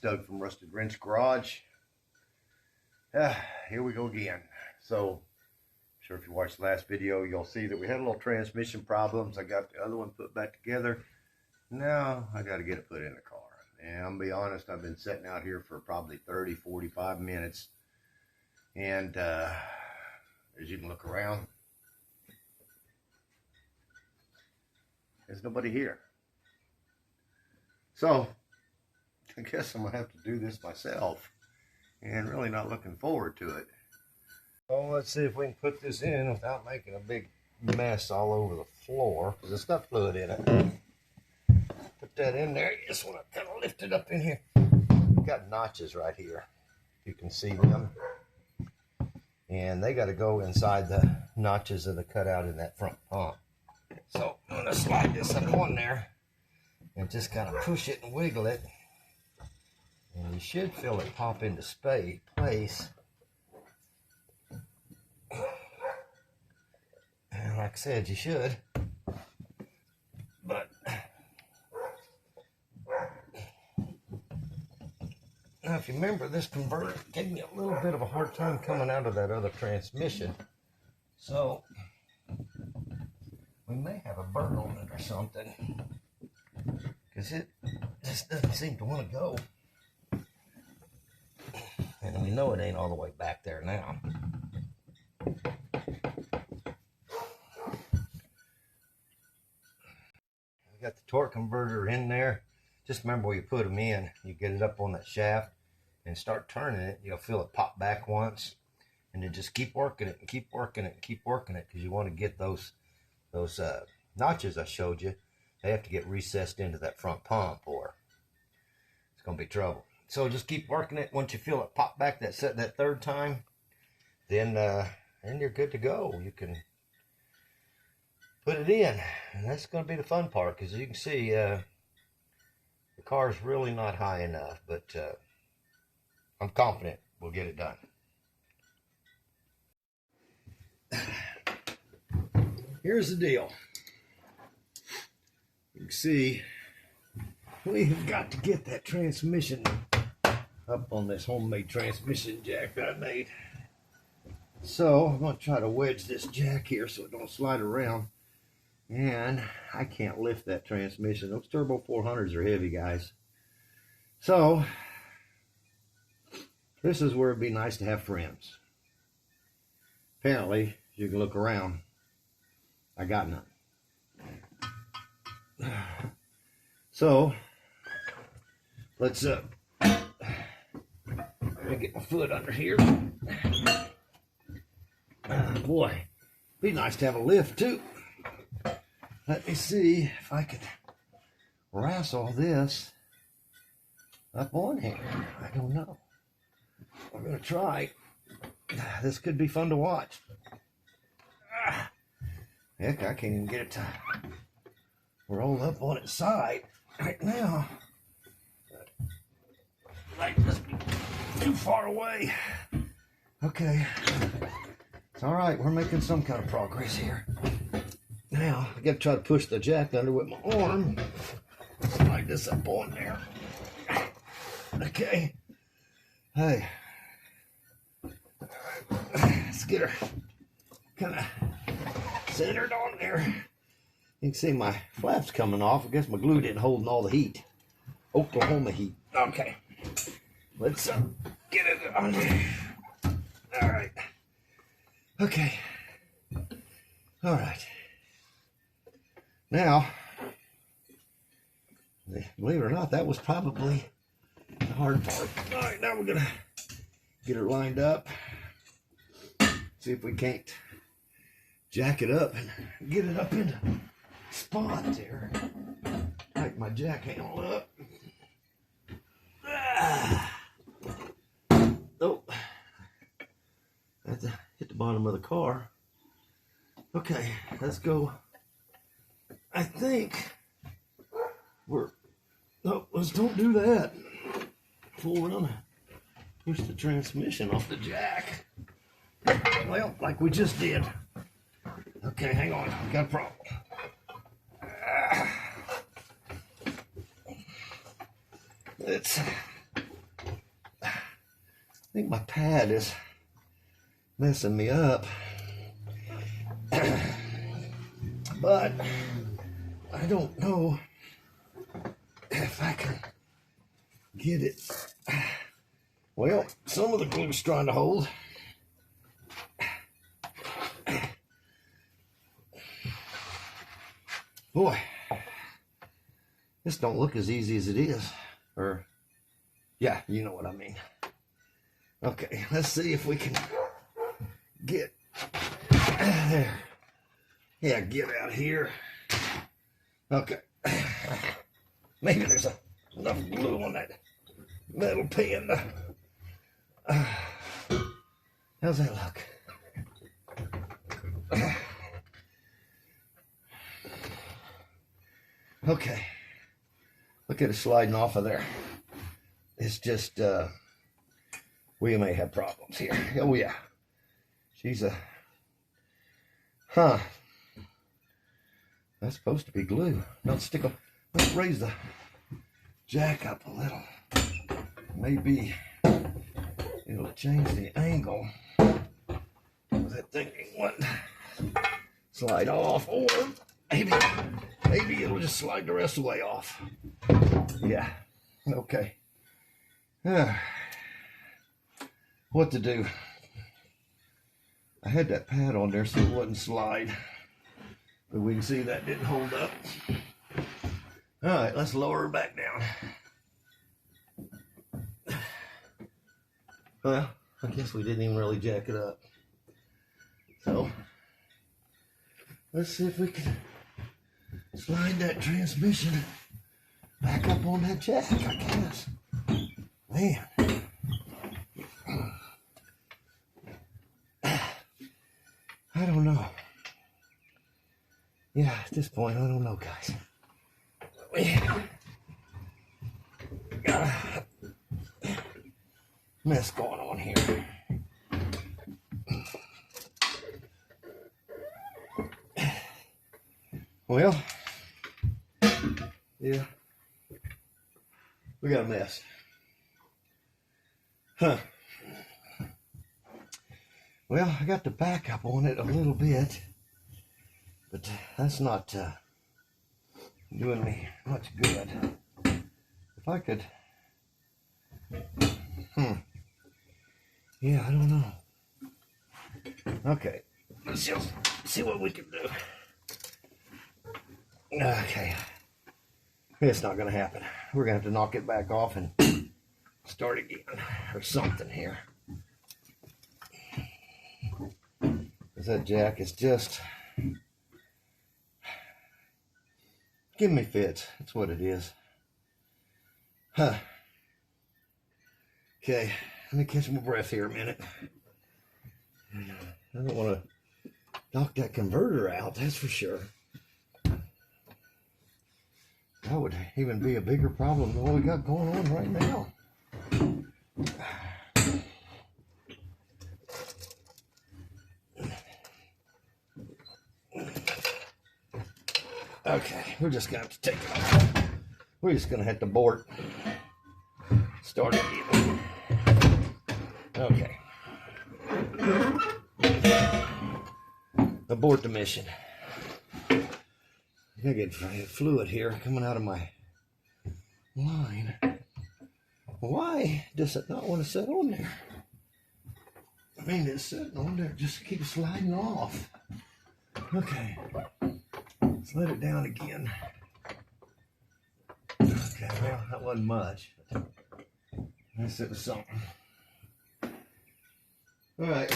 Doug from Rusted Wrench Garage. Here we go again. So, I'm sure if you watched the last video, you'll see that we had a little transmission problems. I got the other one put back together. Now, I got to get it put in the car. And I'm going to be honest, I've been sitting out here for probably 30, 45 minutes. And as you can look around, there's nobody here. So, I guess I'm going to have to do this myself. And really not looking forward to it. Well, let's see if we can put this in without making a big mess all over the floor. Because it's got fluid in it. Put that in there. You just want to kind of lift it up in here. Got notches right here. You can see them. And they got to go inside the notches of the cutout in that front pump. So I'm going to slide this up on there. And just kind of push it and wiggle it. And you should feel it pop into place. And like I said, you should. But now if you remember, this converter gave me a little bit of a hard time coming out of that other transmission. So we may have a burn on it or something. Because it just doesn't seem to want to go. And we know it ain't all the way back there now. We got the torque converter in there. Just remember where you put them in. You get it up on that shaft and start turning it. You'll feel it pop back once. And then just keep working it and keep working it and keep working it. Because you want to get those notches I showed you. They have to get recessed into that front pump or it's going to be trouble. So just keep working it. Once you feel it pop back that third time, then you're good to go. You can put it in. And that's going to be the fun part because you can see the car's really not high enough. But I'm confident we'll get it done. Here's the deal. You can see we've got to get that transmission up on this homemade transmission jack that I made. So I'm going to try to wedge this jack here so it don't slide around. And I can't lift that transmission. Those Turbo 400s are heavy, guys. So this is where it'd be nice to have friends. Apparently, you can look around. I got none. So let's get my foot under here. Boy, be nice to have a lift too. Let me see if I can wrestle this up on here. I don't know. I'm gonna try. This could be fun to watch. Heck, I can't even get it to roll up on its side right now. Might just be too far away. Okay. It's all right. We're making some kind of progress here. Now, I got to try to push the jack under with my arm. Slide this up on there. Okay. Hey. Let's get her kind of centered on there. You can see my flaps coming off. I guess my glue didn't hold all the heat. Oklahoma heat. Okay. Let's get it on there. All right. Okay. All right. Now, believe it or not, that was probably the hard part. All right, now we're going to get her lined up. See if we can't jack it up and get it up into spot there. Tighten my jack handle up. Oh, I have to hit the bottom of the car. Okay, let's go. I think we're. No, let's don't do that. Full run. Push the transmission off the jack. Well, like we just did. Okay, hang on. Got a problem. Let's think my pad is messing me up. But I don't know if I can get it. Well, some of the glue's trying to hold. Boy, this don't look as easy as it is. Or, yeah, you know what I mean. Okay, let's see if we can get there. Yeah, get out here. Okay. Maybe there's enough glue on that metal pan. How's that look? Okay. Look at it sliding off of there. It's just, we may have problems here. Oh, yeah. She's a, that's supposed to be glue. Don't stick them. Let's raise the jack up a little. Maybe it'll change the angle. That thing wouldn't slide off, or maybe it'll just slide the rest of the way off. Yeah. Okay. What to do? I had that pad on there so it wouldn't slide, but we can see that didn't hold up. All right, let's lower her back down. Well, I guess we didn't even really jack it up. So, let's see if we can slide that transmission back up on that jack, I guess. Man. I don't know. Yeah, at this point, I don't know, guys. We got a mess going on here. Well, yeah, we got a mess. Well, I got the backup on it a little bit, but that's not doing me much good. If I could, yeah, I don't know. Okay, let's just see what we can do. Okay, it's not going to happen. We're going to have to knock it back off and start again or something here. Because that jack is just giving me fits. That's what it is. Okay, let me catch my breath here a minute. I don't want to knock that converter out, that's for sure. That would even be a bigger problem than what we got going on right now. Okay, we're just going to have to take it off. We're just going to have to abort. Start it again. Okay. Abort the mission. I gotta get fluid here coming out of my line. Why does it not want to sit on there? I mean, it's sitting on there, just keeps sliding off. Okay, let's let it down again. Okay, well, that wasn't much. This it was something. All right.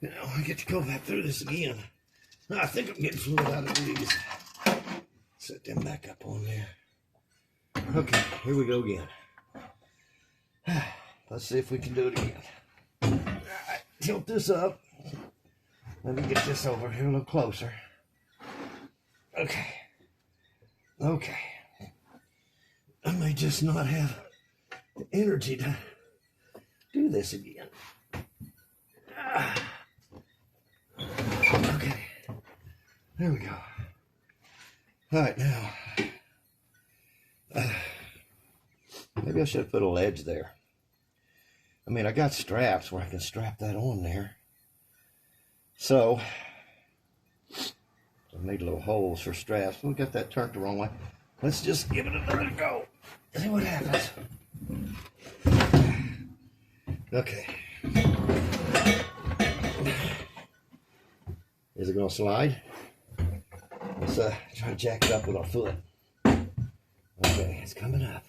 Now I get to go back through this again. I think I'm getting fluid out of these. Set them back up on there. Okay, here we go again. Let's see if we can do it again. All right, tilt this up. Let me get this over here a little closer. Okay. Okay. I may just not have the energy to do this again. Okay. There we go. All right, now. Maybe Maybe I should have put a ledge there. I mean, I got straps where I can strap that on there. So, I made little holes for straps. We got that turned the wrong way. Let's just give it another go. See what happens. Okay. Is it going to slide? Let's try to jack it up with our foot. Okay, it's coming up.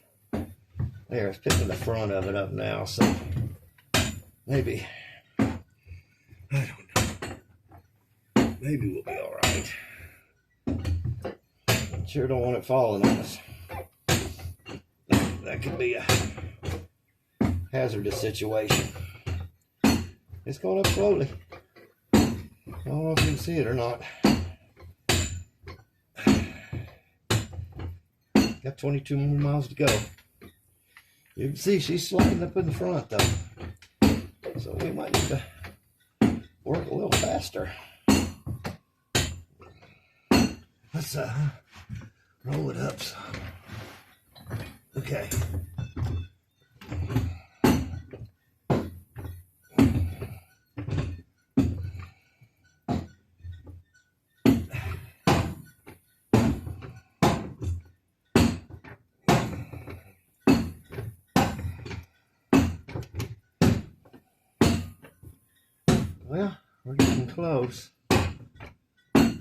There, it's picking the front of it up now, so maybe, I don't know. Maybe we'll be all right. Sure don't want it falling on us. That could be a hazardous situation. It's going up slowly. I don't know if you can see it or not. Got 22 more miles to go. You can see she's sliding up in the front though. So we might need to work a little faster. Let's roll it up some. Okay. Well, we're getting close. I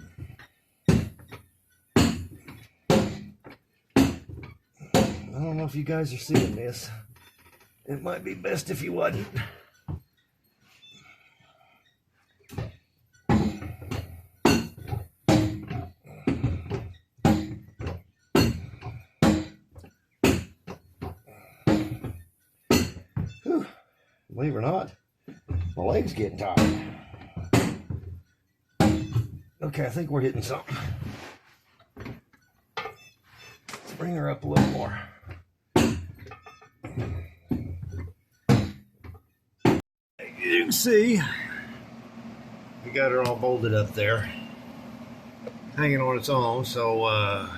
don't know if you guys are seeing this. It might be best if you wasn't. Whew. Believe it or not, my leg's getting tired. Okay, I think we're hitting something. Let's bring her up a little more. You can see, we got her all bolted up there, hanging on its own, so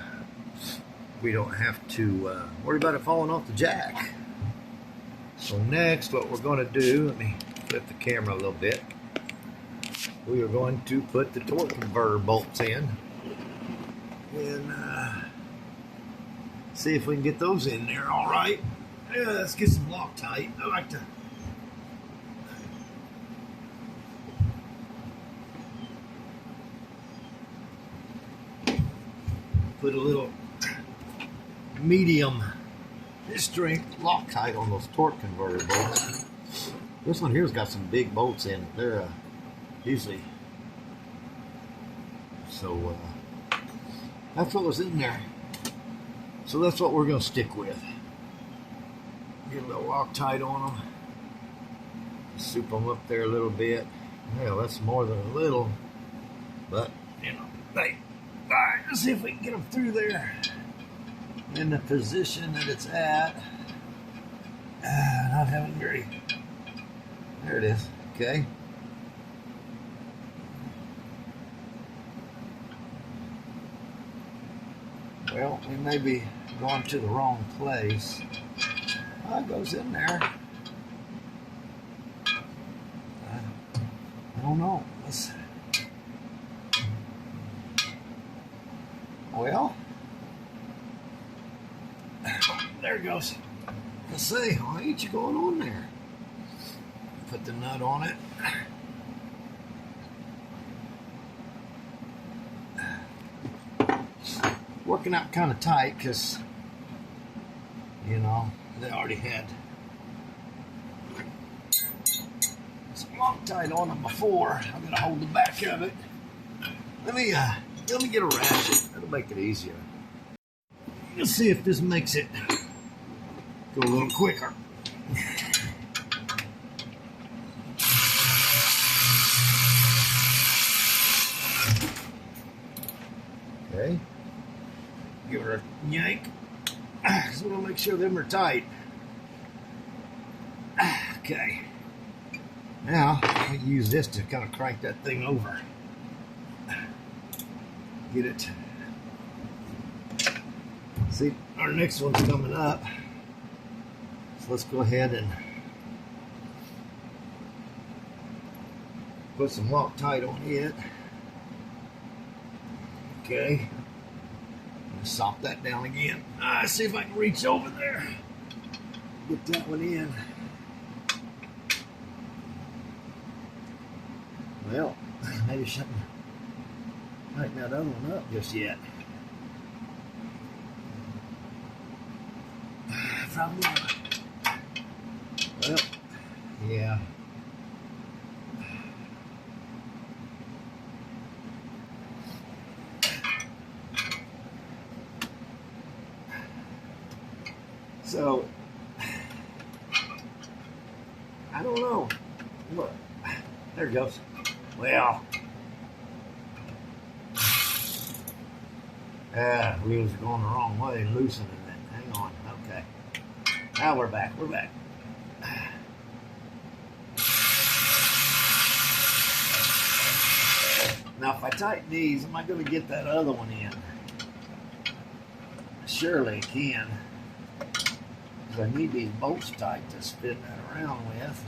we don't have to worry about it falling off the jack. So next, what we're going to do, let me flip the camera a little bit. We are going to put the torque converter bolts in and see if we can get those in there all right. Yeah, let's get some Loctite. I like to put a little medium strength Loctite on those torque converter bolts. This one here's got some big bolts in it. They're usually, so that's what was in there. So that's what we're going to stick with. Get a little Loctite on them. Soup them up there a little bit. Well, that's more than a little, but you know, hey, all right, let's see if we can get them through there in the position that it's at. Not having very, there it is, okay. Well, we may be going to the wrong place. Oh, it goes in there. I don't know. Well, there it goes. Let's see, why ain't you going on there? Put the nut on it. Working out kind of tight because, you know, they already had some Loctite on them before. I'm gonna hold the back of it. Let me get a ratchet. That'll make it easier. Let's see if this makes it go a little quicker. Okay. Give her a yank. So we'll make sure them are tight. Okay. Now, I can use this to kind of crank that thing over. Get it. See, our next one's coming up. let's go ahead and put some Loctite on it. Okay. Sop that down again. See if I can reach over there. Get that one in. Well, maybe shouldn't tighten that other one up just yet. Probably not. Well, yeah. So, I don't know. Look, there it goes. Well, wheels are going the wrong way, loosening it. Hang on. Okay. Now we're back. We're back. Now, if I tighten these, am I going to get that other one in? Surely I can. Because I need these bolts tight to spin that around with.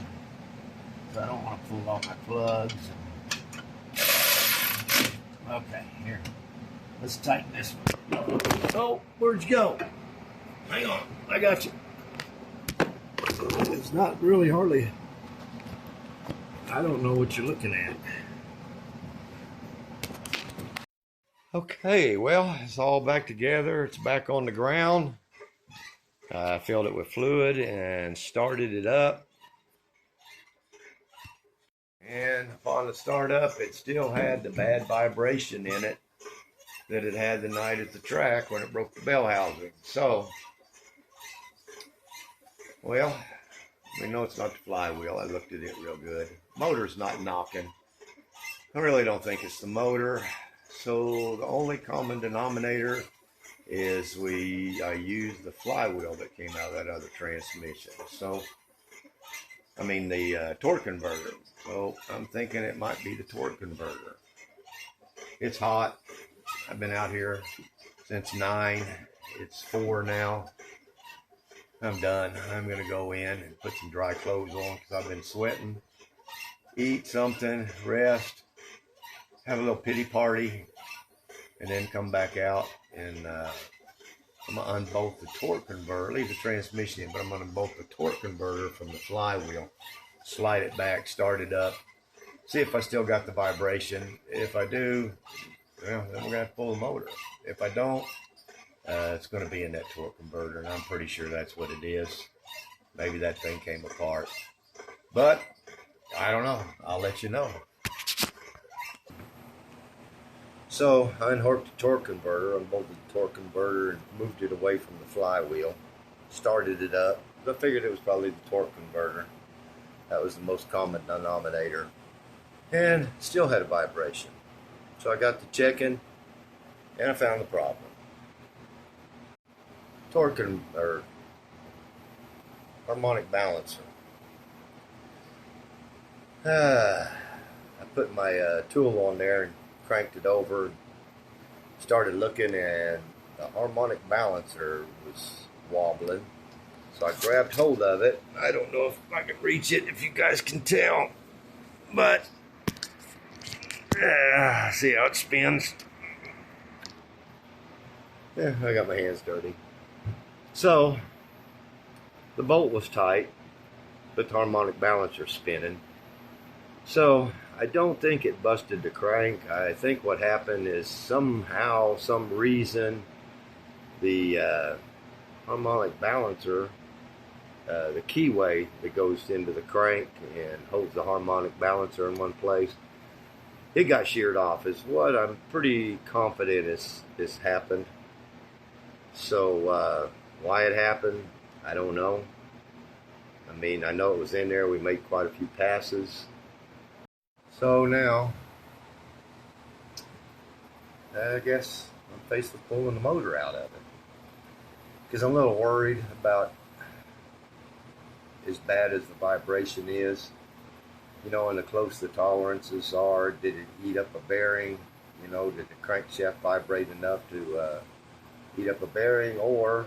So I don't want to pull all my plugs. Okay, here. Let's tighten this one. Oh, where'd you go? Hang on, I got you. It's not really hardly. I don't know what you're looking at. Okay, well, it's all back together. It's back on the ground. I filled it with fluid and started it up. And upon the start up, it still had the bad vibration in it that it had the night at the track when it broke the bell housing. So, well, we know it's not the flywheel. I looked at it real good. Motor's not knocking. I really don't think it's the motor. So the only common denominator is I used the flywheel that came out of that other transmission. So, I mean the torque converter. So I'm thinking it might be the torque converter. It's hot. I've been out here since 9. It's 4 now. I'm done. I'm going to go in and put some dry clothes on because I've been sweating. Eat something, rest, have a little pity party, and then come back out and I'm going to unbolt the torque converter. Leave the transmission in, but I'm going to unbolt the torque converter from the flywheel. Slide it back, start it up, see if I still got the vibration. If I do, well, then we're going to have to pull the motor. If I don't, it's going to be in that torque converter, and I'm pretty sure that's what it is. Maybe that thing came apart. But, I don't know. I'll let you know. So, I unhooked the torque converter, unbolted the torque converter, and moved it away from the flywheel. Started it up. I figured it was probably the torque converter. That was the most common denominator. And still had a vibration. So I got to checking, and I found the problem. Torque or harmonic balancer. I put my tool on there and cranked it over. Started looking, and the harmonic balancer was wobbling. So I grabbed hold of it. I don't know if I can reach it, if you guys can tell. But, see how it spins? Yeah, I got my hands dirty. So, the bolt was tight, but the harmonic balancer spinning. So, I don't think it busted the crank. I think what happened is somehow, some reason, the harmonic balancer, the keyway that goes into the crank and holds the harmonic balancer in one place, it got sheared off, is what I'm pretty confident is happened. So why it happened, I don't know. I mean, I know it was in there. We made quite a few passes. So now, I guess I'm faced with pulling the motor out of it, because I'm a little worried about, as bad as the vibration is, you know, and the close the tolerances are, did it eat up a bearing? You know, did the crankshaft vibrate enough to eat up a bearing, or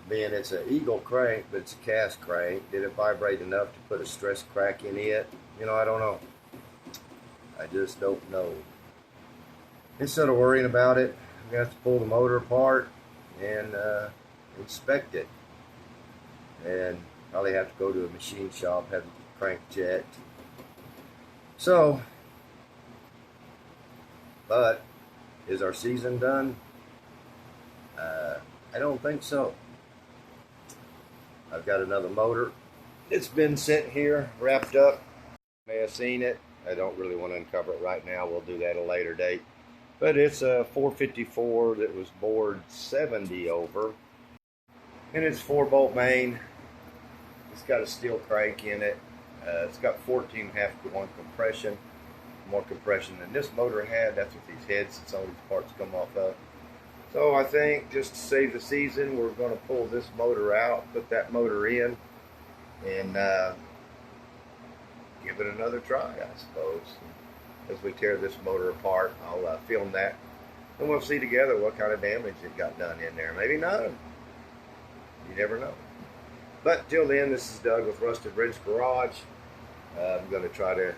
being it's an eagle crank, but it's a cast crank. Did it vibrate enough to put a stress crack in it? You know, I don't know. I just don't know. Instead of worrying about it, I'm going to have to pull the motor apart and inspect it. And probably have to go to a machine shop, have the crank checked. So, but is our season done? I don't think so. I've got another motor. It's been sitting here, wrapped up. You may have seen it. I don't really want to uncover it right now. We'll do that at a later date. But it's a 454 that was bored 70 over. And it's 4-bolt main. It's got a steel crank in it. It's got 14.5 to 1 compression. More compression than this motor had. That's what these heads and some of these parts come off of. So I think just to save the season, we're going to pull this motor out, put that motor in, and give it another try, I suppose. As we tear this motor apart, I'll film that, and we'll see together what kind of damage it got done in there. Maybe none. You never know. But till then, this is Doug with Rusted Ridge Garage. I'm going to try to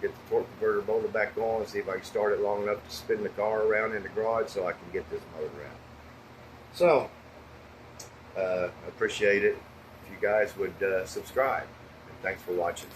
get the torque converter motor back on and see if I can start it long enough to spin the car around in the garage so I can get this motor out. So, I appreciate it if you guys would subscribe. And thanks for watching.